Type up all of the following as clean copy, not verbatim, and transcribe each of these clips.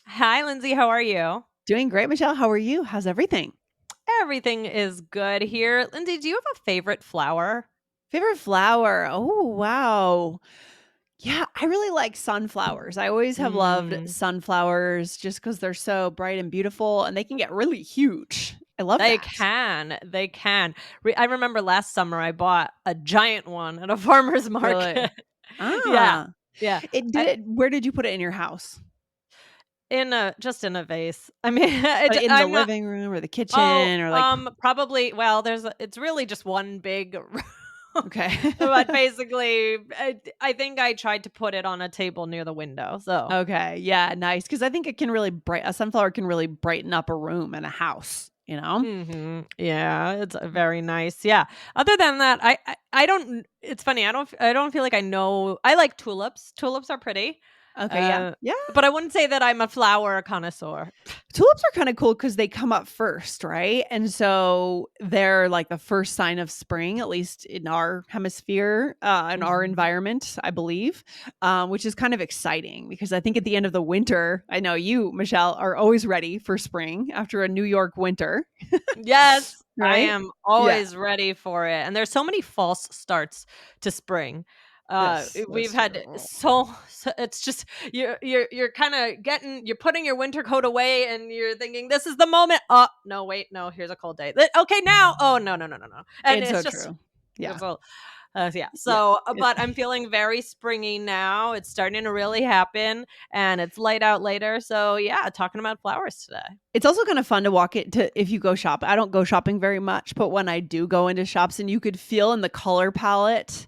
Hi, Lindsay. How are you? Doing great, Michelle. How are you? How's everything? Everything is good here. Lindsay, do you have a favorite flower? Favorite flower? Oh, wow. Yeah, I really like sunflowers. I always have loved Mm, sunflowers just because they're so bright and beautiful and they can get really huge. I love they that. can. They can. I remember last summer I bought a giant one at a farmer's Really? market. Yeah. Ah. Yeah. I Where did you put it in your house? in a just in a vase. I mean, Like in the I'm not. living room or the Oh, kitchen or like probably. Well, it's really just one big room. okay. But basically, I think I tried to put it on a table near the window. So Okay. Yeah, nice. Because I think it can really a sunflower can really brighten up a room and a house, you know? Yeah, it's very nice. Yeah. Other than that, I don't it's funny. I don't feel like I know. I like tulips. Tulips are pretty. Okay, yeah. Uh Yeah. but I wouldn't say that I'm a flower connoisseur. Tulips are kinda cool because they come up first, right? And so they're like the first sign of spring, at least in our hemisphere, in our Mhm. environment, I believe, which is kind of exciting because I think at the end of the winter, I know you, Michelle, are always ready for spring after a New York winter, Yes, I right? am Yeah. always ready for it, and there's so many false starts to spring. That's We've had true. so it's just you're kinda you're putting your winter coat away and you're thinking, "This is the moment." Oh, no, wait, no, here's a cold day. Okay, now. Oh, no, no, no, no, no. And It's it's so just true. Yeah. it's all yeah. Yeah. So, It but I'm feeling very springy now. It's starting to really happen, and it's light out later. So, yeah, talking about flowers today. It's also kind of fun to walk it to if you go shop. I don't go shopping very much, but when I do go into shops and you could feel in the color palette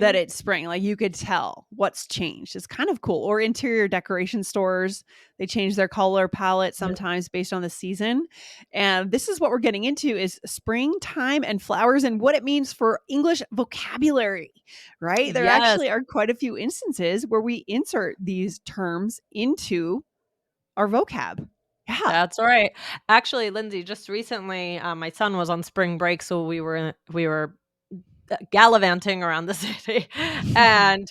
that Mhm. it's spring, like you could tell what's changed. It's kind of cool. Or interior decoration stores, they change their color palette sometimes based on the season. And this is what we're getting into is springtime and flowers and what it means for English vocabulary, right? There Yes. actually are quite a few instances where we insert these terms into our vocab. Yeah. That's right. Actually, Lindsay, just recently, my son was on spring break, so we were gallivanting around the city, and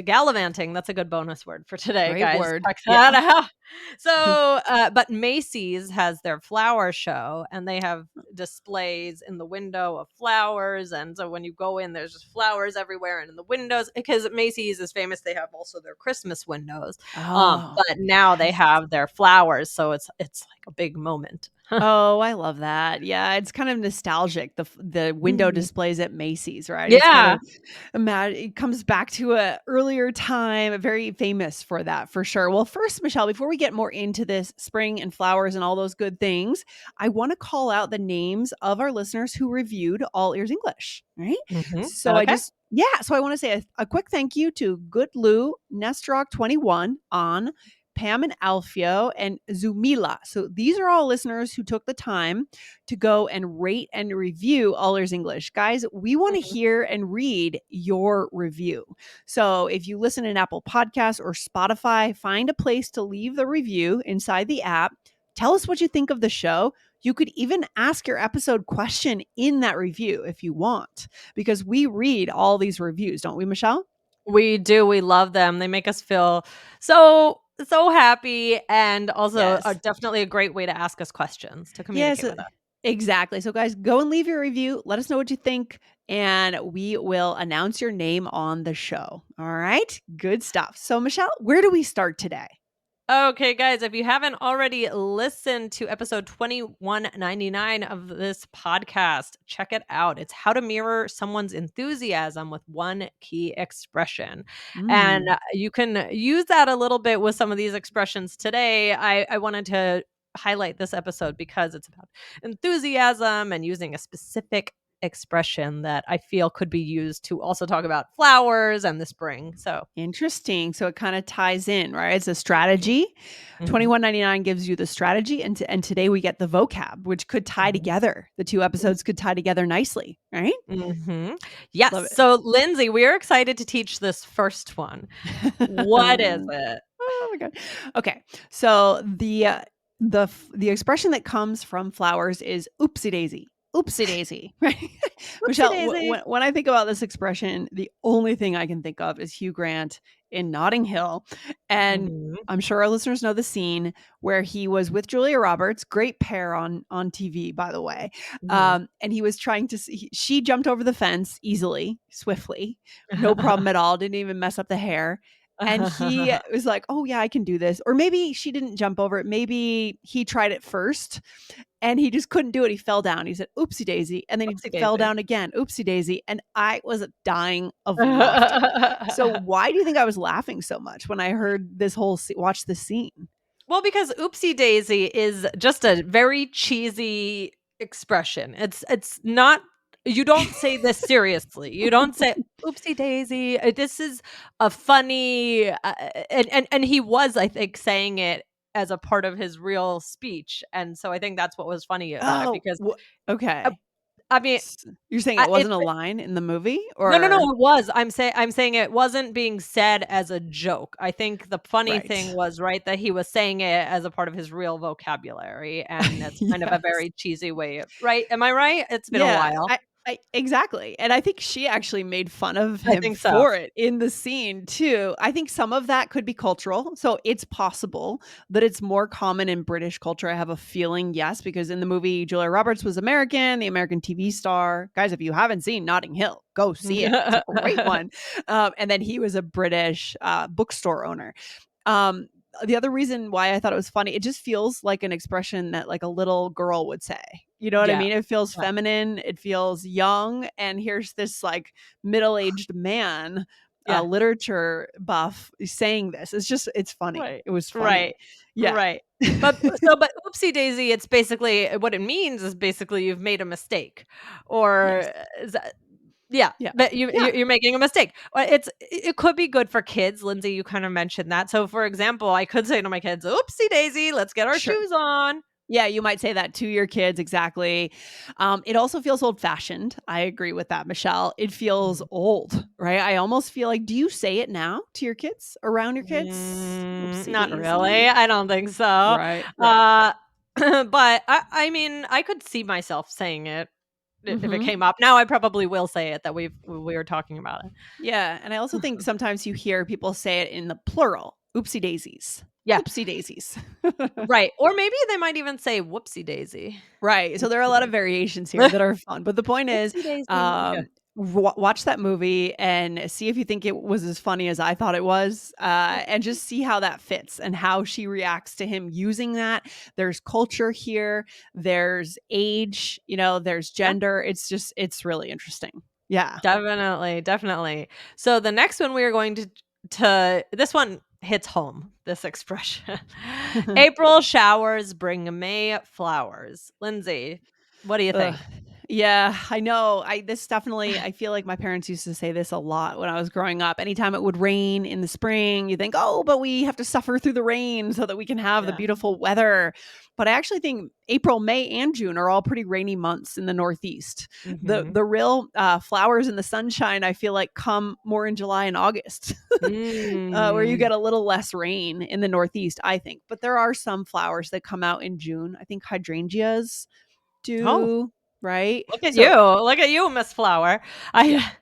gallivanting. That's a good bonus word for today, Great guys. word. Check that Yeah. out. So, but Macy's has their flower show, and they have displays in the window of flowers, and so when you go in, there's just flowers everywhere, and in the windows because Macy's is famous. They have also their Christmas windows, Oh, but now they yes. have their flowers, so it's like a big moment. Oh, I love that. Yeah, it's kind of nostalgic, the window Mhm. displays at Macy's, right? It's kind Yeah. of it comes back to a earlier time, very famous for that, for sure. Well, first, Michelle, before we get more into this spring and flowers and all those good things, I wanna call out the names of our listeners who reviewed All Ears English, right? So I Okay. just yeah, so I wanna say a quick thank you to Good Lou, Nestrock21, On, Pam and Alfio, and Zumila. So these are all listeners who took the time to go and rate and review All Ears English. Guys, we want to Mhm. hear and read your review. So if you listen in Apple Podcasts or Spotify, find a place to leave the review inside the app. Tell us what you think of the show. You could even ask your episode question in that review if you want, because we read all these reviews, don't we, Michelle? We do, we love them. They make us feel so happy and also are Yes. definitely a great way to ask us questions, to Yes, communicate with us. exactly. So, guys, go and leave your review. Let us know what you think, and we will announce your name on the show. All right. Good stuff. So, Michelle, where do we start today? Okay, guys, if you haven't already listened to episode 2199 of this podcast, check it out. It's how to mirror someone's enthusiasm with one key expression. And Mm. you can use that a little bit with some of these expressions today. I wanted to highlight this episode because it's about enthusiasm and using a specific expression that I feel could be used to also talk about flowers and the spring. So, Interesting. So it kind of ties in, right? It's a strategy. mhm, 21.99 gives you the strategy, and today we get the vocab, which could tie mhm, together. The two episodes could tie together nicely, right? mhm. Yes. Love So, Lindsay, we're excited to teach this first one. What is it. it? Oh my god. Okay. So the expression that comes from flowers is oopsie daisy. Oopsie daisy, right? Whoopsie Michelle, daisy. when I think about this expression, the only thing I can think of is Hugh Grant in Notting Hill. And Mhm. I'm sure our listeners know the scene where he was with Julia Roberts, great pair on TV, by the way. Mhm. And he was trying to see, she jumped over the fence easily, swiftly, no problem at all, didn't even mess up the hair. And he was like, oh, yeah, I can do this. Or maybe she didn't jump over it. Maybe he tried it first and he just couldn't do it. He fell down. He said, oopsie daisy. And then he Oopsie fell daisy. down again, oopsie daisy. And I was dying of laughter. So why do you think I was laughing so much when I heard this whole, watch this scene? Well, because oopsie daisy is just a very cheesy expression. It's not, you don't say this seriously. You don't say oopsie daisy. This is a funny and he was, I think, saying it as a part of his real speech. And so I think that's what was funny about it Oh, because uh, okay. I mean, You're saying it it wasn't a line in the movie, no, or it was. I'm saying it wasn't being said as a joke. I think the funny thing right? was, right, that he was saying it as a part of his real vocabulary, and it's kind of a Yes. very cheesy way of, right? Am I right? It's been a Yeah, while. I exactly, and I think she actually made fun of I him think so. for it in the scene too. I think some of that could be cultural, so it's possible that it's more common in British culture. I have a feeling, yes, because in the movie, Julia Roberts was American, the American TV star. Guys, if you haven't seen Notting Hill, go see it. It's a great one. And then he was a British bookstore owner. Um, the other reason why I thought it was funny, it just feels like an expression that like a little girl would say. You know what I Yeah. mean? It feels Yeah. feminine, it feels young, and here's this like middle-aged man, Yeah. literature buff saying this. It's funny. Right. It was Right. funny. Yeah. Right. But oopsie daisy, it's basically what it means is basically you've made a mistake, Yes. or is that, yeah, Yeah. but Yeah. you're making a mistake. It could be good for kids, Lindsay, you kind of mentioned that. So, for example, I could say to my kids, "Oopsie daisy, let's get our Sure. shoes on." Yeah, you might say that to your kids, exactly. It also feels old-fashioned. I agree with that, Michelle. It feels Mhm. old, right? I almost feel like, do you say it now to your kids, around your kids? Oopsie Not really, daisy. I don't think so. Right, right. But I mean, I could see myself saying it I if it Mhm. came up. Now I probably will say it that we were talking about it. Yeah, and I also think sometimes you hear people say it in the plural, oopsie daisies. Yeah, Oopsie daisies. right, or maybe they might even say whoopsie daisy. Right. So there are a Whoopsie lot of daisy. variations here that are fun. But the point is, Whoopsie daisy. Yeah. watch that movie and see if you think it was as funny as I thought it was, and just see how that fits and how she reacts to him using that. There's culture here, there's age, there's Yeah. gender. It's really interesting. Yeah. Definitely, definitely. So the next one we are going to this one hits home, this expression. April showers bring May flowers. Lindsay, what do you Ugh. think? Yeah, I know. This definitely, I feel like my parents used to say this a lot when I was growing up. Anytime it would rain in the spring, you think, "Oh, but we have to suffer through the rain so that we can have the Yeah. beautiful weather." But I actually think April, May, and June are all pretty rainy months in the Northeast. The Mhm. the real flowers and the sunshine, I feel like, come more in July and August, where you Mm. get a little less rain in the Northeast, I think. But there are some flowers that come out in June. I think hydrangeas Oh, do, right? look at you. So Look at you, Miss Flower. yeah. I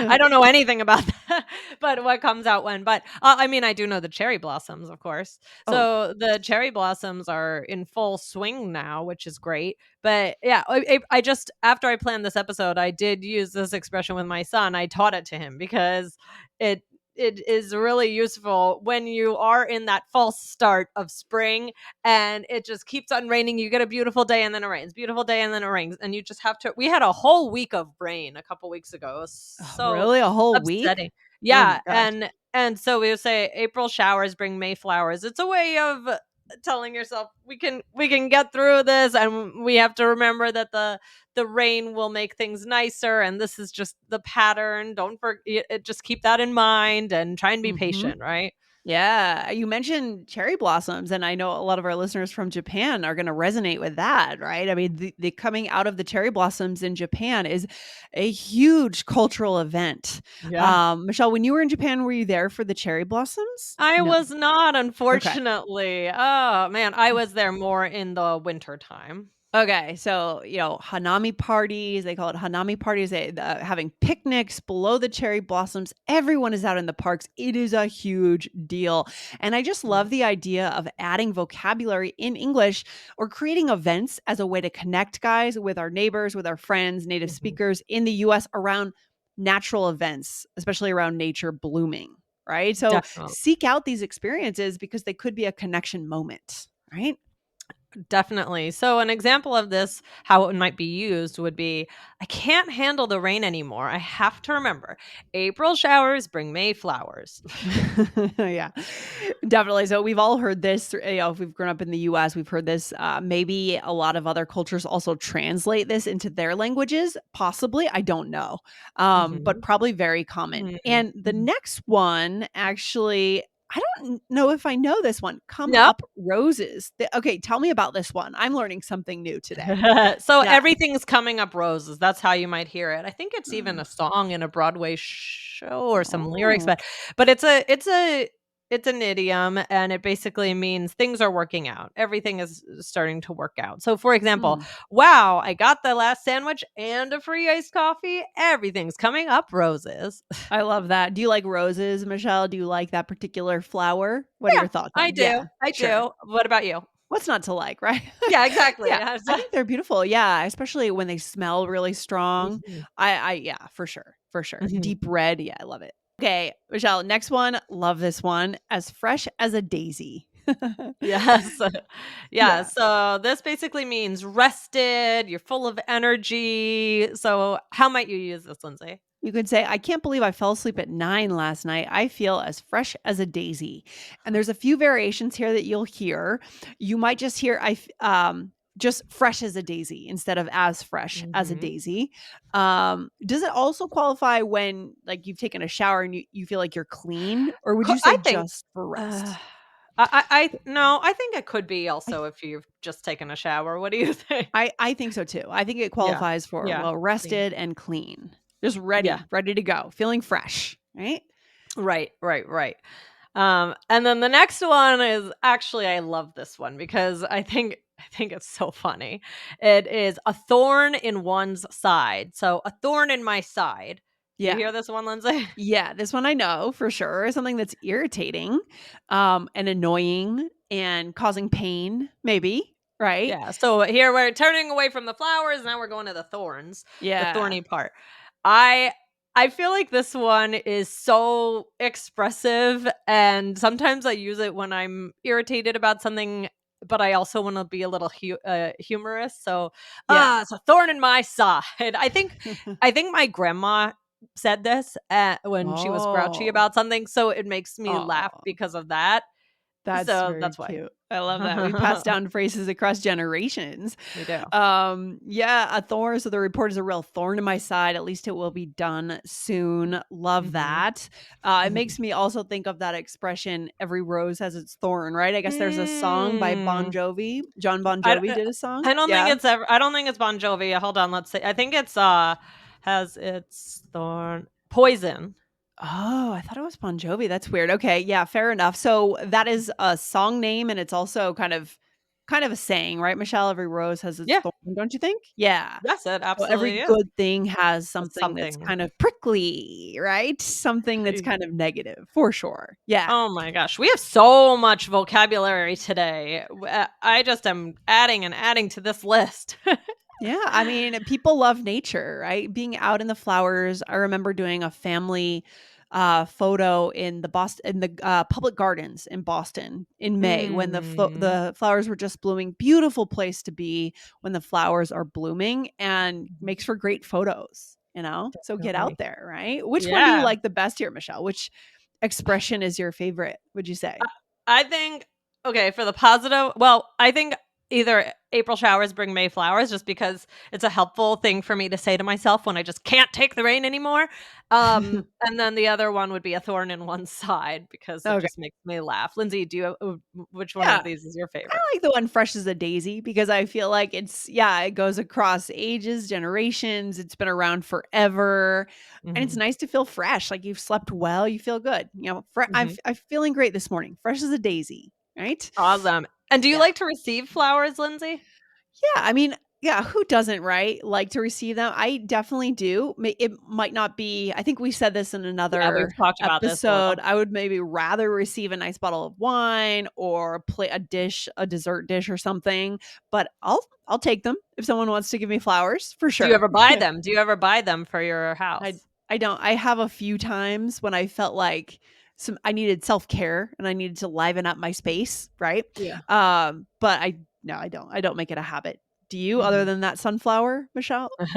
I don't know anything about that, but what comes out when. But I mean, I do know the cherry blossoms, of course. Oh, So the cherry blossoms are in full swing now, which is great. But yeah, I just after I planned this episode, I did use this expression with my son. I taught it to him because it it is really useful when you are in that false start of spring and it just keeps on raining. You get a beautiful day and then it rains, beautiful day and then it rains, and you just have to. We had a whole week of rain a couple weeks ago. It was oh, so really? A whole week? upsetting. Oh my Yeah, gosh. and so we would say April showers bring May flowers. It's a way of telling yourself we can get through this, and we have to remember that the rain will make things nicer, and this is just the pattern. Don't forget, just keep that in mind and try and be Mhm. patient, right? Yeah, you mentioned cherry blossoms, and I know a lot of our listeners from Japan are gonna resonate with that, right? I mean, the coming out of the cherry blossoms in Japan is a huge cultural event. Yeah. Michelle, when you were in Japan, were you there for the cherry blossoms? I No. was not, Okay. unfortunately. Oh, man, I was there more in the winter time. Okay, so, hanami parties, they call it hanami parties, having picnics below the cherry blossoms. Everyone is out in the parks. It is a huge deal. And I just Mm. love the idea of adding vocabulary in English or creating events as a way to connect guys with our neighbors, with our friends, native Mhm. speakers in the US around natural events, especially around nature blooming, right? So Definitely. seek out these experiences because they could be a connection moment, right? Definitely. So, an example of this, how it might be used, would be I can't handle the rain anymore. I have to remember April showers bring May flowers. Yeah, definitely. So we've all heard this, if we've grown up in the US, we've heard this. Maybe a lot of other cultures also translate this into their languages. Possibly. I don't know. But Mhm. probably very common. Mhm. And the Mhm. next one, actually, I don't know if I know this one. Come Nope. up roses. Okay, tell me about this one. I'm learning something new today. So, Yeah. everything's coming up roses. That's how you might hear it. I think it's even Mm. a song in a Broadway show or some lyrics, Oh. but it's an idiom, and it basically means things are working out. Everything is starting to work out. So, for example, Mm. wow, I got the last sandwich and a free iced coffee. Everything's coming up roses. I love that. Do you like roses, Michelle? Do you like that particular flower? What are Yeah, your thoughts I on? Yeah, do. I sure. do. What about you? What's not to like, right? Yeah, exactly. Yeah, Yeah. I think they're beautiful. Yeah, especially when they smell really strong. Mhm. Yeah, for sure, for sure. Mhm. Deep red, yeah, I love it. Okay, Michelle, next one. Love this one. As fresh as a daisy. Yes. Yeah, Yeah. so this basically means rested, you're full of energy. So how might you use this, Lindsay? You could say, I can't believe I fell asleep at 9 last night. I feel as fresh as a daisy. And there's a few variations here that you'll hear. You might just hear, just fresh as a daisy instead of as fresh as a Mhm. daisy. Does it also qualify when like you've taken a shower and you feel like you're clean? Or would Co you say I think just for uh, rest? I no, I think it could be I, also if you've just taken a shower. What do you think? I think so too. I think it Yeah. qualifies for Yeah. well Clean. rested and clean. Just Yeah. ready to go, feeling fresh, right? Right, right, right. And then the next one is actually I love this one because I think it's so funny. It is a thorn in one's side. So a thorn in my side. Do you Yeah. hear this one, Lindsay? Yeah, this one I know for sure. Something that's irritating, and annoying and causing pain, maybe, right? Yeah. So here we're turning away from the flowers. Now we're going to the thorns, the Yeah. thorny part. I I feel like this one is so expressive, and sometimes I use it when I'm irritated about something, but I also want to be a little humorous. So, Yeah. it's a thorn in my side. I think my grandma said this when she was grouchy Oh. about something, so it makes me laugh Oh, because of that. that's So very that's why. cute. I love that. We pass down phrases across generations. We do. Yeah, a thorn. So the report is a real thorn in my side. At least it will be done soon. Love Mhm. that. It makes me also think of that expression, every rose has its thorn, right? I guess there's a song by Bon Mm. Jovi. John Bon I Jovi did a song. I don't think Yeah. it's ever I don't think it's Bon Jovi. Hold on, let's see. I think it's, has its thorn Poison. Oh, I thought it was Bon Jovi. That's weird. Okay, yeah, fair enough. So that is a song name and it's also kind of a saying, right, Michelle? Every rose has its Yeah. thorn, don't you think? Yeah. Yes, it So every absolutely is. good thing has That's something that's something. kind of prickly, right? Something that's kind of negative, for sure. Yeah. Oh my gosh, we have so much vocabulary today. I just am adding and adding to this list. Yeah, I mean, people love nature, right? Being out in the flowers. I remember doing a family photo in the public gardens in Boston in May when Mm. the flowers were just blooming. Beautiful place to be when the flowers are blooming and Mhm. makes for great photos, you know? So get out Definitely. there, right? Which one do you Yeah. like the best here, Michelle? Which expression is your favorite, would you say? I think okay, for the positive, well, I think either April showers bring May flowers just because it's a helpful thing for me to say to myself when I just can't take the rain anymore. And then the other one would be a thorn in one side because it Okay. just makes me laugh. Lindsay, do you which one Yeah. of these is your I favorite? like the one fresh as a daisy because I feel like it goes across ages, generations. It's been around forever. And it's Mhm. nice to feel fresh, like you've slept well, you feel good. Mhm. I'm feeling great this morning, fresh as a daisy, right? Awesome. And do you Yeah. like to receive flowers, Lindsay? Yeah, I mean, Yeah, who doesn't, right? Like to receive them. I definitely do. It might not be, I think we said this in Yeah, we've another talked about this a episode. little. I would maybe rather receive a nice bottle of wine or a dish, a dessert dish or something, but I'll take them if someone wants to give me flowers, for Do you sure. ever buy them? Do you ever buy them for your I house? I don't. I have a few times when I felt like I needed self-care and I needed to liven up my space, right? Yeah. But no, I don't. I don't make it a habit. Do you, other Mhm. than that sunflower, Michelle? Or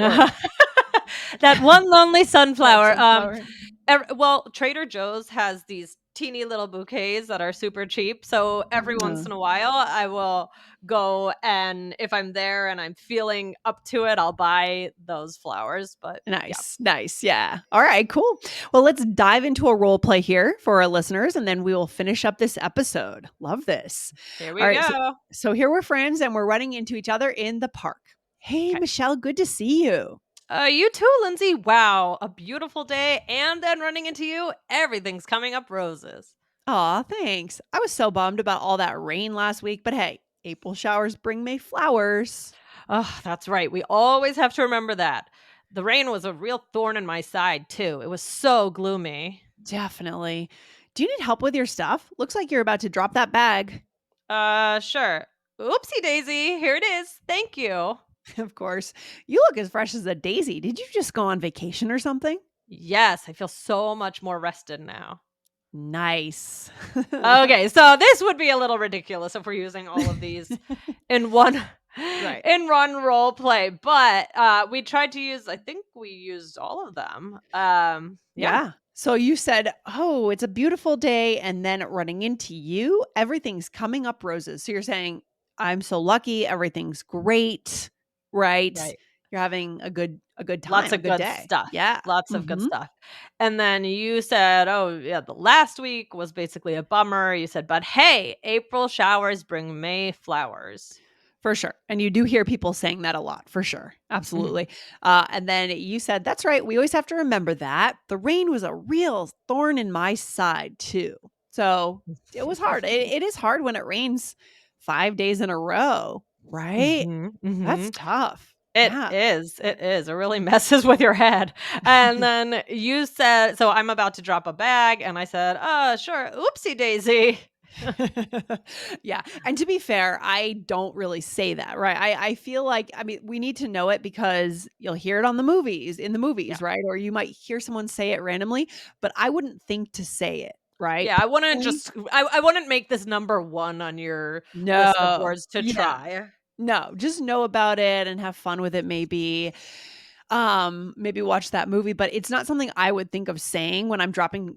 That one lonely that sunflower. sunflower? Well, Trader Joe's has these teeny little bouquets that are super cheap. So every once Mm. in a while, I will go, and if I'm there and I'm feeling up to it, I'll buy those flowers. But yeah, Nice, nice. Yeah. All right, cool. Well, let's dive into a role play here for our listeners, and then we will finish up this episode. Love this. here All we right. go. So here we're friends and we're running into each other in the park. Hey, Okay. Michelle, good to see you. You too, Lindsay. Wow, a beautiful day, and then running into you, everything's coming up roses. Aw, thanks. I was so bummed about all that rain last week, but hey, April showers bring May flowers. Oh, that's right. We always have to remember that. The rain was a real thorn in my side, too. It was so gloomy. Definitely. Do you need help with your stuff? Looks like you're about to drop that bag. Sure. Oopsie daisy. Here it is. Thank you. Of course. You look as fresh as a daisy. Did you just go on vacation or something? Yes, I feel so much more rested now. Nice. Okay, so this would be a little ridiculous if we're using all of these in one Right. in one role play, but we tried to use, I think we used all of them. Yeah. Yeah. So you said, "Oh, it's a beautiful day," and then running into you, everything's coming up roses. So you're saying, "I'm so lucky, everything's great." Right? Right. You're having a good Lots time, a of good good day. stuff. Yeah. Lots of good Mhm. stuff. And then you said, "Oh, yeah, the last week was basically a bummer." You said, "But hey, April showers bring May flowers." For sure. And you do hear people saying that a lot, for sure. Mhm. Absolutely. And then you said, "That's right. We always have to remember that. The rain was a real thorn in my side, too." So it was hard. It is hard when it rains 5 days in a row, right? Mhm, That's mhm. tough. It Yeah. is, it is. It really messes with your head. And then you said, so I'm about to drop a bag, and I said, sure, oopsie daisy." Yeah. And to be fair, I don't really say that, right? I feel like, I mean, we need to know it because you'll hear it on the movies, in the Yeah. movies, right? Or you might hear someone say it randomly, but I wouldn't think to say it, right? Yeah, I wouldn't Personally, just I wouldn't make this number 1 on your list of no. words to Yeah. try. No, just know about it and have fun with it maybe. Maybe watch that movie, but it's not something I would think of saying when I'm dropping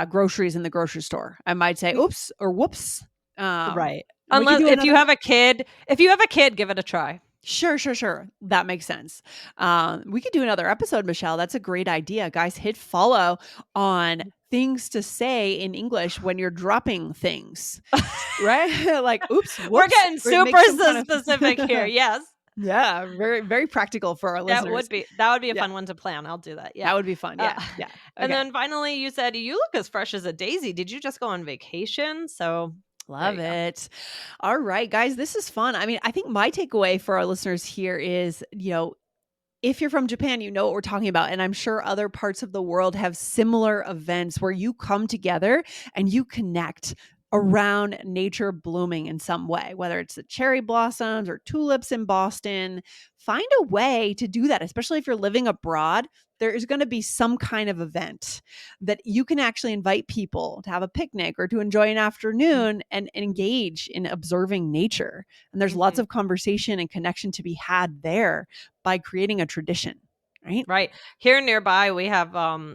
groceries in the grocery store. I might say Y oops or whoops. Um, Right. we could Unless do another. if you have a kid, give it a try. Sure, sure, sure. That makes sense. We could do another episode, Michelle. That's a great idea. Guys, hit follow on things to say in English when you're dropping things, right? Like, oops, We're whoops, getting or make super some kind specific here, of. yes. Yeah, very, very practical for our listeners. That would be a Yeah, fun one to plan, I'll do that, yeah. that would be fun. Uh, Yeah, yeah. and Okay. then finally you said, "You look as fresh as a daisy. Did you just go on vacation?" So, there Love you go. it. All right, guys, this is fun. I mean, I think my takeaway for our listeners here is, if you're from Japan, you know what we're talking about. And I'm sure other parts of the world have similar events where you come together and you connect around nature blooming in some way, whether it's the cherry blossoms or tulips in Boston. Find a way to do that, especially if you're living abroad. There is going to be some kind of event that you can actually invite people to have a picnic or to enjoy an afternoon and engage in observing nature. And there's lots Mhm. of conversation and connection to be had there by creating a tradition, right? Right. Here nearby, we have,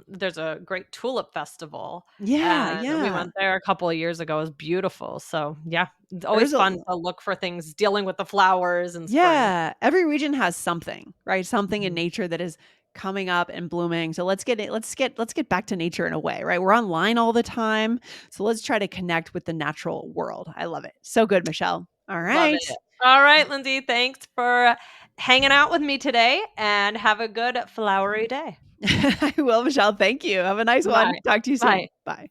there's a great tulip festival, Yeah, and we yeah. went there a couple of years ago. It was beautiful. So, yeah, it's always There's a fun to look for things dealing with the flowers in spring. Yeah, every region has something, right? Something in Mhm. nature that is coming up and blooming. So let's get back to nature in a way, right? We're online all the time. So let's try to connect with the natural world. I love it. So good, Michelle. All Love right. it. All right, Lindsay, thanks for hanging out with me today, and have a good flowery day. I will, Michelle. Thank you. Have a nice one. Bye. Talk to you soon. Bye. Bye.